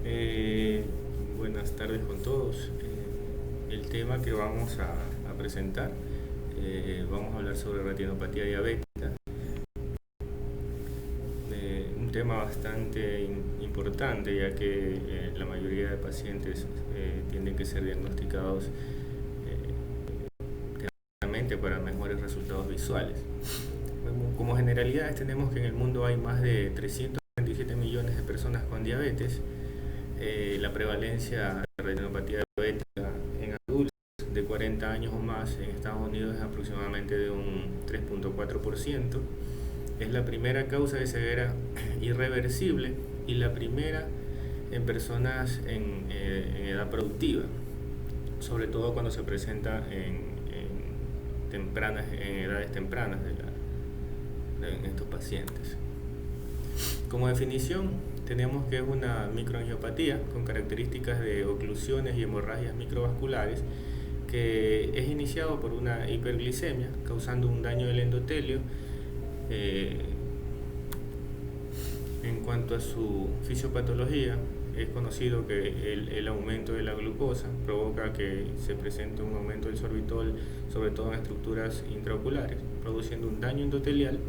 Eh, Buenas tardes con todos. El tema que vamos a presentar, vamos a hablar sobre retinopatía diabética, un tema bastante importante, ya que la mayoría de pacientes tienen que ser diagnosticados tempranamente para mejores resultados visuales. Como generalidades tenemos que en el mundo hay más de 327 millones de personas con diabetes. La prevalencia de retinopatía diabética en adultos de 40 años o más en Estados Unidos es aproximadamente de un 3.4%. Es la primera causa de ceguera irreversible y la primera en personas en edad productiva, sobre todo cuando se presenta en edades tempranas en estos pacientes. Como definición, tenemos que es una microangiopatía con características de oclusiones y hemorragias microvasculares que es iniciado por una hiperglicemia causando un daño del endotelio. En cuanto a su fisiopatología, es conocido que el aumento de la glucosa provoca que se presente un aumento del sorbitol, sobre todo en estructuras intraoculares, produciendo un daño endotelial,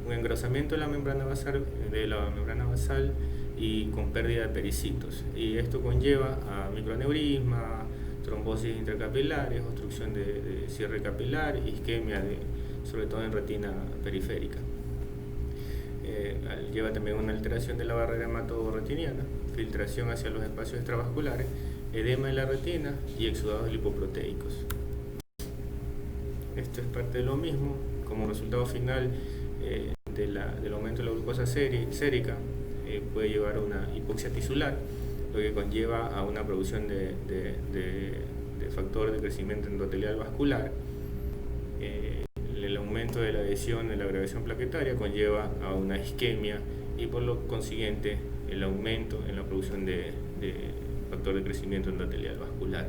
un engrosamiento de la membrana basal y con pérdida de pericitos. Y esto conlleva a microaneurisma, trombosis intracapilares, obstrucción de cierre capilar, isquemia, sobre todo en retina periférica. Lleva también una alteración de la barrera hematoretiniana, filtración hacia los espacios extravasculares, edema de la retina y exudados lipoproteicos. Esto es parte de lo mismo. Como resultado final del aumento de la glucosa sérica, puede llevar a una hipoxia tisular, lo que conlleva a una producción de factor de crecimiento endotelial vascular. El aumento de la adhesión de la agregación plaquetaria conlleva a una isquemia y por lo consiguiente el aumento en la producción de factor de crecimiento endotelial vascular.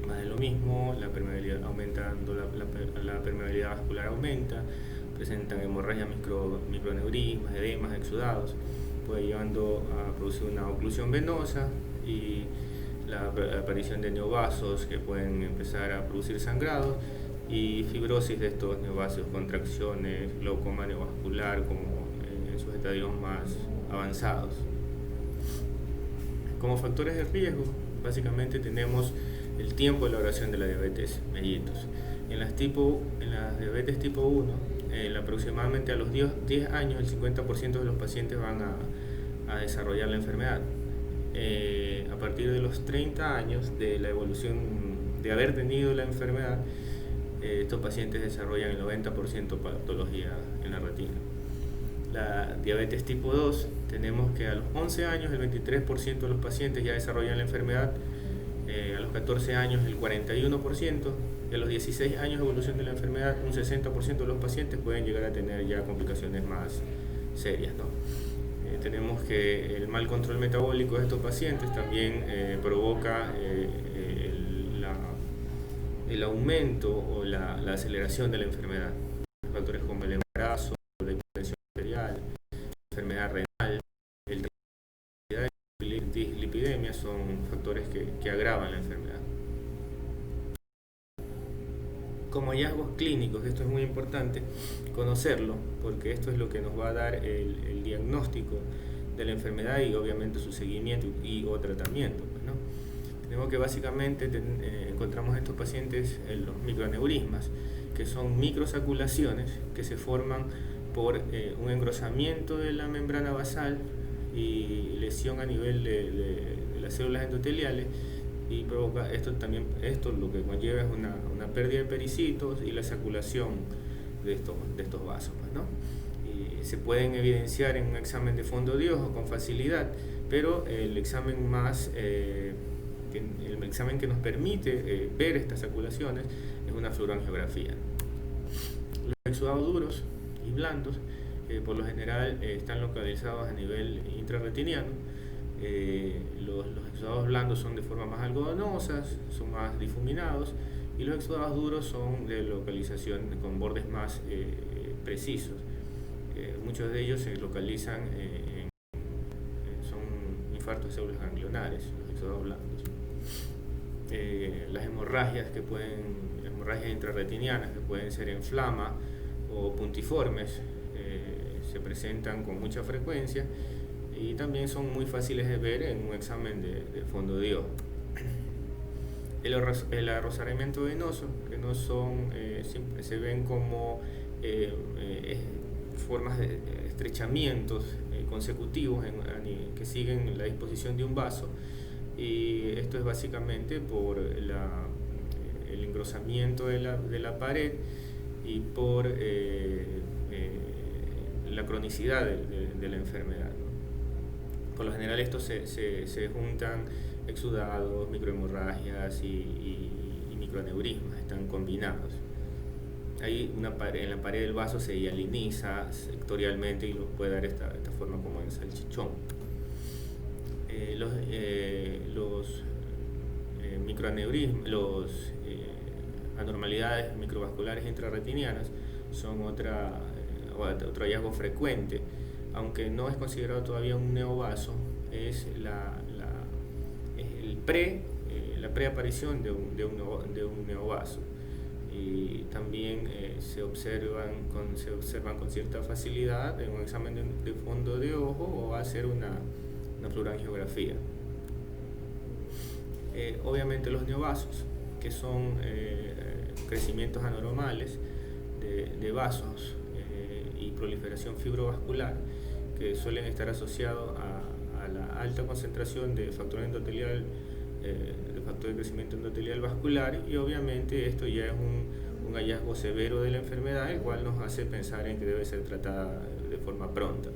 Más de lo mismo, la permeabilidad aumentando, la permeabilidad vascular aumenta, presentan hemorragias, microaneurismas, edemas, exudados, puede llevando a producir una oclusión venosa y la aparición de neovasos que pueden empezar a producir sangrado y fibrosis de estos neovasios, contracciones, glaucoma neovascular como en sus estadios más avanzados. Como factores de riesgo, básicamente tenemos el tiempo de elaboración de la diabetes mellitus. En las diabetes tipo 1, aproximadamente a los 10 años, el 50% de los pacientes van a desarrollar la enfermedad. A partir de los 30 años de la evolución de haber tenido la enfermedad, estos pacientes desarrollan el 90% patología en la retina. La diabetes tipo 2, tenemos que a los 11 años el 23% de los pacientes ya desarrollan la enfermedad, a los 14 años el 41%, y a los 16 años de evolución de la enfermedad un 60% de los pacientes pueden llegar a tener ya complicaciones más serias, ¿no? Tenemos que el mal control metabólico de estos pacientes también provoca el aumento o la aceleración de la enfermedad. Factores como el embarazo, la hipertensión arterial, enfermedad renal, el lipidemia son factores que agravan la enfermedad. Como hallazgos clínicos, esto es muy importante conocerlo, porque esto es lo que nos va a dar el diagnóstico de la enfermedad y obviamente su seguimiento o tratamiento, ¿no? Tenemos que básicamente encontramos en estos pacientes los microaneurismas, que son microsaculaciones que se forman por un engrosamiento de la membrana basal y lesión a nivel de las células endoteliales, y provoca esto lo que conlleva es una pérdida de pericitos y la saculación de estos vasos, ¿no? Y se pueden evidenciar en un examen de fondo de ojo con facilidad, pero el examen que nos permite ver estas saculaciones es una fluoroangiografía. Los exudados duros y blandos por lo general están localizados a nivel intrarretiniano. Los exudados blandos son de forma más algodonosas, son más difuminados, y los exudados duros son de localización con bordes más precisos. Muchos de ellos se localizan en infarto de células ganglionares, los exudados blandos. Las hemorragias intrarretinianas que pueden ser en flama o puntiformes, se presentan con mucha frecuencia y también son muy fáciles de ver en un examen de fondo de ojo. El arrozamiento venoso, que no son, se ven como formas de estrechamientos consecutivos que siguen la disposición de un vaso, y esto es básicamente por el engrosamiento de la pared y por la cronicidad de la enfermedad, ¿no? Por lo general estos se juntan exudados, microhemorragias y microaneurismas, están combinados. Ahí en la pared del vaso se hialiniza sectorialmente y lo puede dar esta forma como en salchichón. Los microaneurismas, anormalidades microvasculares intrarretinianas son otro hallazgo frecuente, aunque no es considerado todavía un neovaso. Es la preaparición de un neovaso, y también se observan con cierta facilidad en un examen de fondo de ojo o hacer una fluorangiografía. Obviamente los neovasos, que son crecimientos anormales de vasos y proliferación fibrovascular, que suelen estar asociados a la alta concentración de factor endotelial, de factor de crecimiento endotelial vascular, y obviamente esto ya es un hallazgo severo de la enfermedad, el cual nos hace pensar en que debe ser tratada de forma pronta.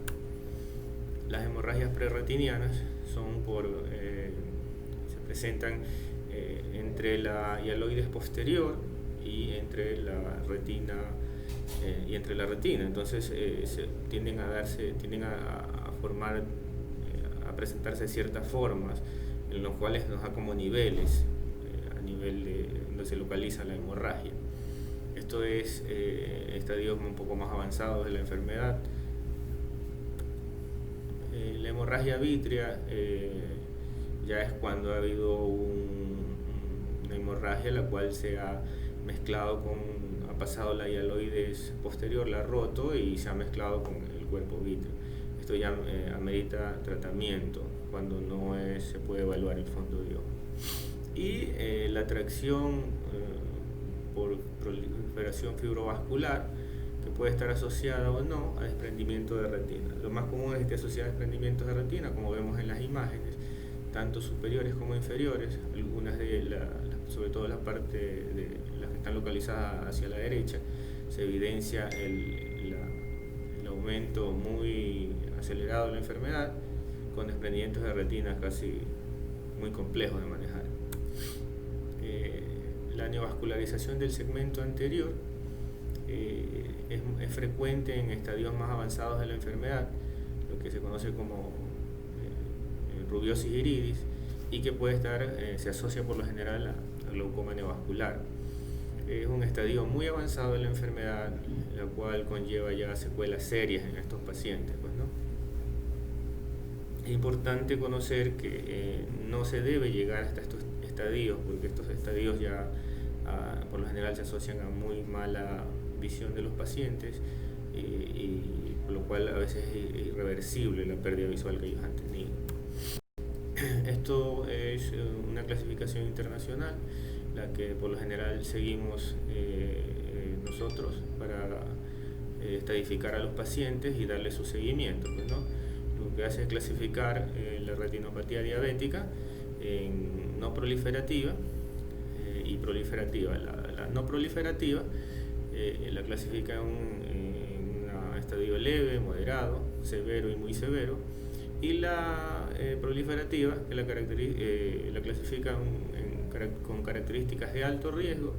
Las hemorragias prerretinianas se presentan entre la hialoides posterior y entre la retina, entonces tienden a presentarse ciertas formas en los cuales nos da como niveles a nivel de donde se localiza la hemorragia. Esto es estadios un poco más avanzados de la enfermedad. La hemorragia vítrea ya es cuando ha habido una hemorragia la cual se ha pasado la hialoides posterior, la ha roto y se ha mezclado con el cuerpo vítreo. Esto ya amerita tratamiento cuando no se puede evaluar el fondo de ojo. Y la tracción por proliferación fibrovascular, que puede estar asociada o no a desprendimiento de retina. Lo más común es que esté asociada a desprendimientos de retina, como vemos en las imágenes, tanto superiores como inferiores. Algunas sobre todo la parte de las que están localizadas hacia la derecha, se evidencia el aumento muy acelerado de la enfermedad, con desprendimientos de retina casi muy complejos de manejar. La neovascularización del segmento anterior es frecuente en estadios más avanzados de la enfermedad, lo que se conoce como rubiosis iridis, y que se asocia por lo general a glaucoma neovascular. Es un estadio muy avanzado de la enfermedad, la cual conlleva ya secuelas serias en estos pacientes, pues, ¿no? Es importante conocer que no se debe llegar hasta estos estadios, porque estos estadios ya por lo general se asocian a muy mala visión de los pacientes, y por lo cual a veces es irreversible la pérdida visual que ellos han tenido. Esto es una clasificación internacional, la que por lo general seguimos nosotros para estadificar a los pacientes y darle su seguimiento, pues, ¿no? Lo que hace es clasificar la retinopatía diabética en no proliferativa y proliferativa. La no proliferativa la clasifica en un estadio leve, moderado, severo y muy severo, y la proliferativa que la clasifica con características de alto riesgo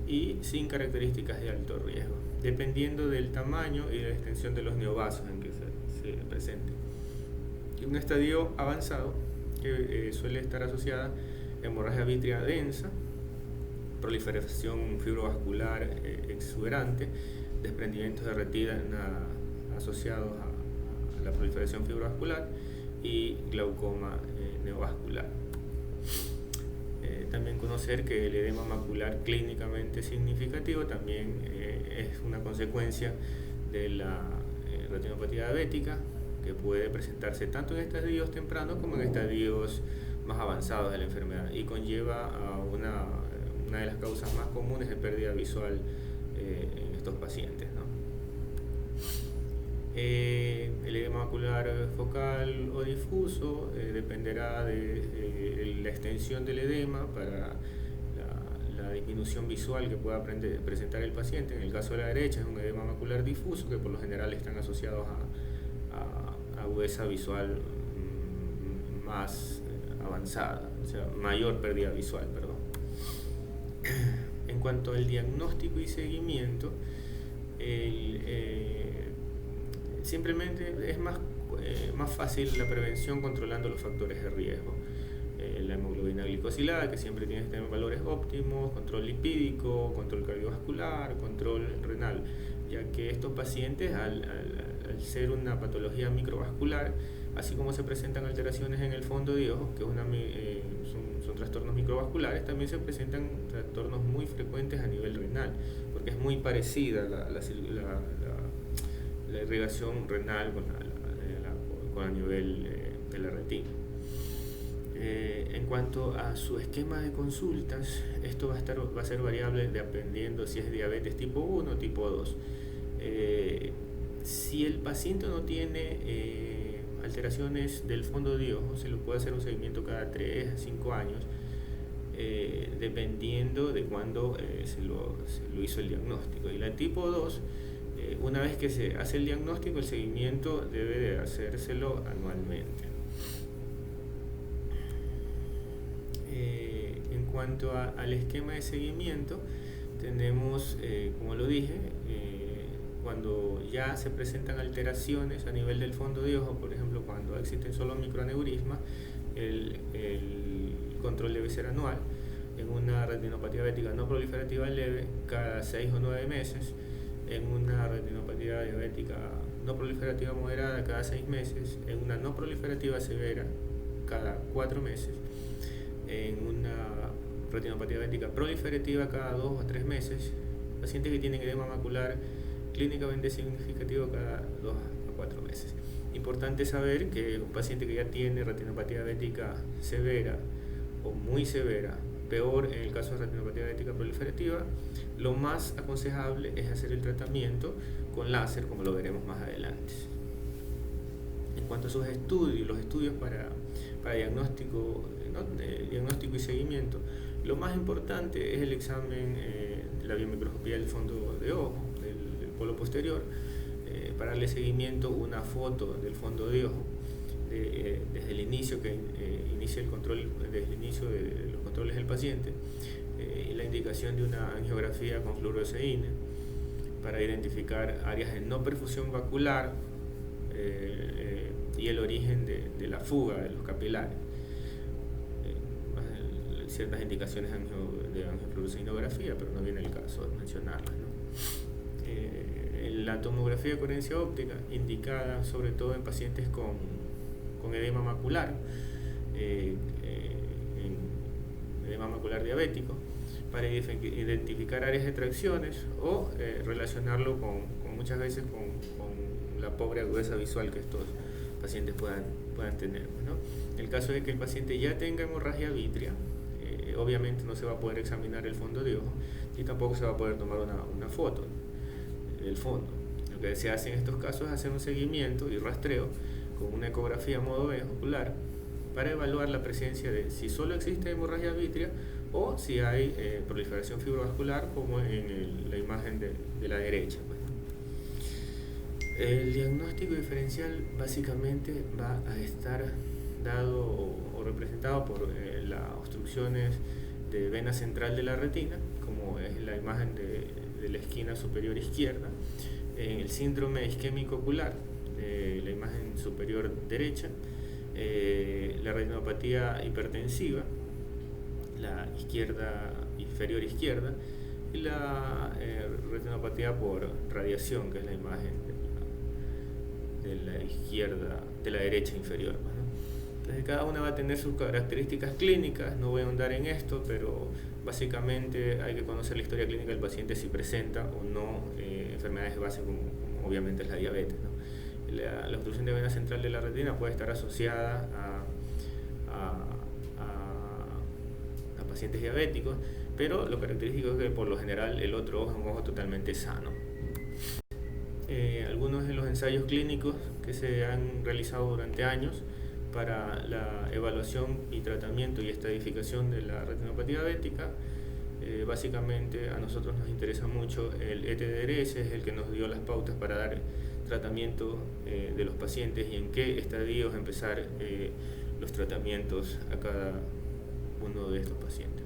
y sin características de alto riesgo, dependiendo del tamaño y de la extensión de los neovasos en que se presente. Y un estadio avanzado que suele estar asociada a hemorragia vítrea densa, proliferación fibrovascular exuberante, desprendimientos de retina asociados a la proliferación fibrovascular, y glaucoma neovascular. También conocer que el edema macular clínicamente significativo también es una consecuencia de la retinopatía diabética, que puede presentarse tanto en estadios tempranos como en estadios más avanzados de la enfermedad, y conlleva a una de las causas más comunes de pérdida visual en estos pacientes, ¿no? El edema macular focal o difuso dependerá de la extensión del edema para la disminución visual que pueda presentar el paciente. En el caso de la derecha es un edema macular difuso, que por lo general están asociados a agudeza visual más avanzada, o sea, mayor pérdida visual, perdón. En cuanto al diagnóstico y seguimiento, simplemente es más fácil la prevención controlando los factores de riesgo. La hemoglobina glicosilada, que siempre tiene que tener valores óptimos, control lipídico, control cardiovascular, control renal, ya que estos pacientes, al ser una patología microvascular, así como se presentan alteraciones en el fondo de ojo, que son trastornos microvasculares, también se presentan trastornos muy frecuentes a nivel renal, porque es muy parecida la irrigación renal con a nivel de la retina. En cuanto a su esquema de consultas, esto va a ser variable dependiendo si es diabetes tipo 1 o tipo 2. Si el paciente no tiene alteraciones del fondo de ojo, se le puede hacer un seguimiento cada 3 a 5 años, dependiendo de cuándo se lo hizo el diagnóstico. Y la tipo 2, una vez que se hace el diagnóstico, el seguimiento debe de hacérselo anualmente. En cuanto al esquema de seguimiento, tenemos, como lo dije, cuando ya se presentan alteraciones a nivel del fondo de ojo, por ejemplo, cuando existen solo microaneurismas, el control debe ser anual. En una retinopatía diabética no proliferativa leve, cada 6 o 9 meses. En una retinopatía diabética no proliferativa moderada, cada 6 meses. En una no proliferativa severa, cada 4 meses. En una retinopatía diabética proliferativa, cada 2 o 3 meses. Pacientes que tienen edema macular clínicamente significativo, cada 2 a 4 meses. Importante saber que un paciente que ya tiene retinopatía diabética severa o muy severa, peor en el caso de retinopatía diabética proliferativa, lo más aconsejable es hacer el tratamiento con láser, como lo veremos más adelante. En cuanto a sus estudios, los estudios para diagnóstico y seguimiento, lo más importante es el examen de la biomicroscopía del fondo de ojo, del polo posterior, para darle seguimiento, una foto del fondo de ojo desde el inicio que inicia el control, desde el inicio de los controles del paciente, y la indicación de una angiografía con fluoresceína para identificar áreas de no perfusión vacular y el origen de la fuga de los capilares. Ciertas indicaciones de angiofluoresceínografía, pero no viene el caso de mencionarlas, ¿no? La tomografía de coherencia óptica, indicada sobre todo en pacientes con edema macular, edema macular diabético, para identificar áreas de tracciones o relacionarlo muchas veces con la pobre agudeza visual que estos pacientes puedan tener, ¿no? En el caso de que el paciente ya tenga hemorragia vítrea, obviamente no se va a poder examinar el fondo de ojo y tampoco se va a poder tomar una foto del fondo. Lo que se hace en estos casos es hacer un seguimiento y rastreo con una ecografía a modo ocular para evaluar la presencia de si solo existe hemorragia vítrea o si hay proliferación fibrovascular, como en la imagen de la derecha. El diagnóstico diferencial básicamente va a estar dado o representado por las obstrucciones de vena central de la retina, como es la imagen de la esquina superior izquierda, en el síndrome isquémico ocular, la imagen superior derecha, la retinopatía hipertensiva, la izquierda inferior izquierda, y la retinopatía por radiación, que es la imagen de en la izquierda, de la derecha inferior, ¿no? Entonces cada una va a tener sus características clínicas, no voy a ahondar en esto, pero básicamente hay que conocer la historia clínica del paciente si presenta o no enfermedades de base como obviamente es la diabetes, ¿no? La obstrucción de vena central de la retina puede estar asociada a pacientes diabéticos, pero lo característico es que por lo general el otro ojo es un ojo totalmente sano. Algunos de los ensayos clínicos que se han realizado durante años para la evaluación y tratamiento y estadificación de la retinopatía diabética, básicamente a nosotros nos interesa mucho el ETDRS, es el que nos dio las pautas para dar tratamiento de los pacientes y en qué estadios empezar los tratamientos a cada uno de estos pacientes.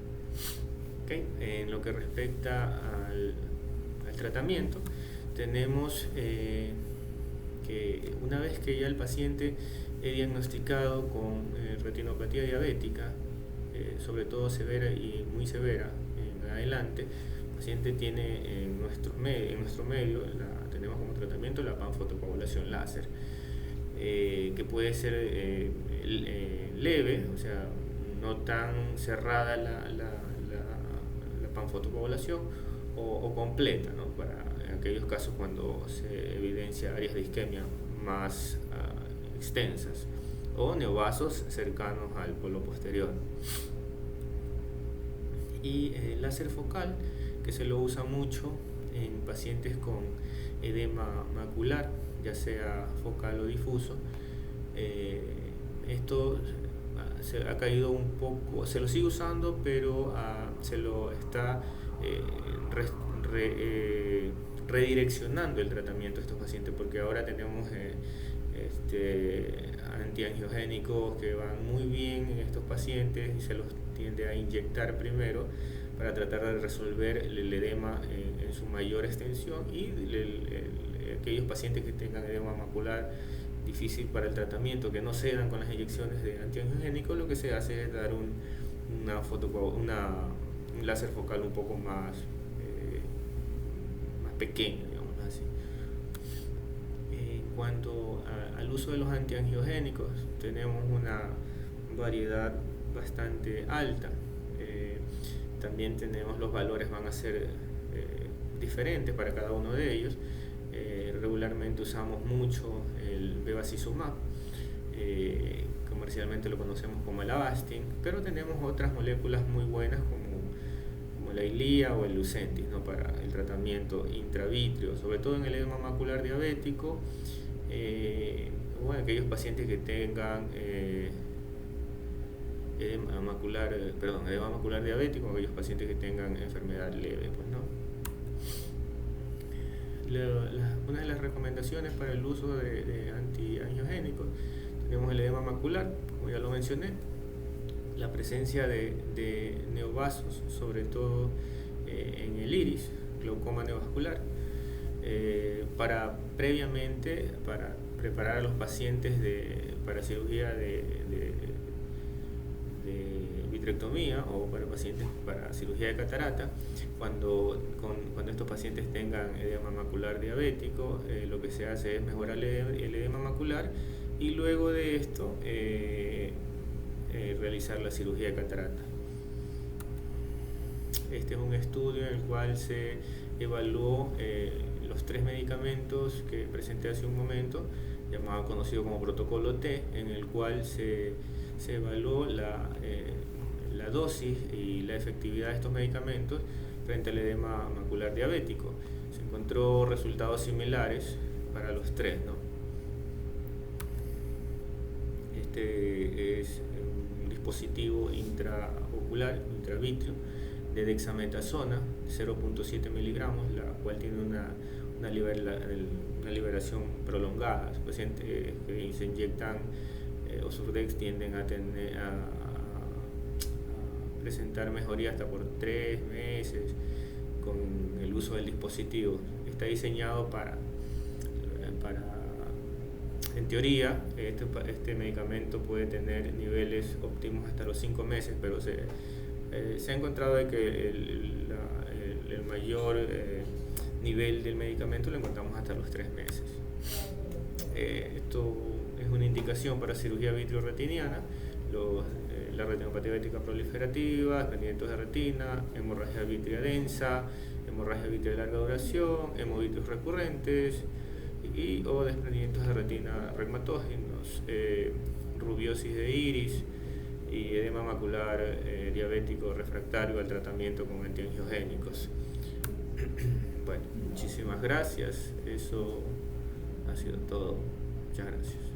¿Okay? En lo que respecta al tratamiento, tenemos que una vez que ya el paciente es diagnosticado con retinopatía diabética, sobre todo severa y muy severa en adelante, el paciente tiene en nuestro medio tenemos como tratamiento la panfotocoagulación láser, que puede ser leve, o sea, no tan cerrada la panfotocoagulación, o completa, ¿no? Para aquellos casos cuando se evidencia áreas de isquemia más extensas o neovasos cercanos al polo posterior. Y el láser focal, que se lo usa mucho en pacientes con edema macular, ya sea focal o difuso. Esto se ha caído un poco, se lo sigue usando, pero se lo está redireccionando el tratamiento de estos pacientes, porque ahora tenemos antiangiogénicos que van muy bien en estos pacientes y se los tiende a inyectar primero para tratar de resolver el edema en su mayor extensión, y aquellos pacientes que tengan edema macular difícil para el tratamiento, que no cedan con las inyecciones de antiangiogénicos, lo que se hace es dar un láser focal un poco más pequeño, digamos así. En cuanto al uso de los antiangiogénicos, tenemos una variedad bastante alta. También tenemos, los valores van a ser diferentes para cada uno de ellos. Regularmente usamos mucho el bevacizumab, comercialmente lo conocemos como el Avastin, pero tenemos otras moléculas muy buenas como la Eylea o el Lucentis, ¿no? Para el tratamiento intravítrea, sobre todo en el edema macular diabético, aquellos pacientes que tengan edema macular diabético, aquellos pacientes que tengan enfermedad leve, pues, ¿no? Una de las recomendaciones para el uso de antiangiogénicos, tenemos el edema macular, como ya lo mencioné, la presencia de neovasos, sobre todo en el iris, glaucoma neovascular, para preparar a los pacientes para cirugía de vitrectomía o para pacientes para cirugía de catarata. Cuando estos pacientes tengan edema macular diabético, lo que se hace es mejorar el edema macular y luego de esto realizar la cirugía de catarata. Este es un estudio en el cual se evaluó los 3 medicamentos que presenté hace un momento, conocido como protocolo T, en el cual se evaluó la dosis y la efectividad de estos medicamentos frente al edema macular diabético. Se encontró resultados similares para los 3, ¿no? Este es un dispositivo intraocular, intravítreo, de dexametasona, 0.7 miligramos, la cual tiene una liberación prolongada. Los pacientes que se inyectan Ozurdex tienden a presentar mejoría hasta por 3 meses con el uso del dispositivo. Está diseñado para en teoría, este medicamento puede tener niveles óptimos hasta los 5 meses, pero se ha encontrado de que el mayor nivel del medicamento lo encontramos hasta los 3 meses. esto es una indicación para cirugía vitreoretiniana, la retinopatía diabética proliferativa, desprendimientos de retina, hemorragia vitrea densa, hemorragia vitrea de larga duración, hemovitreos recurrentes o desprendimientos de retina reumatógenos, rubiosis de iris y edema macular diabético refractario al tratamiento con antiangiogénicos. Bueno, muchísimas gracias. Eso ha sido todo. Muchas gracias.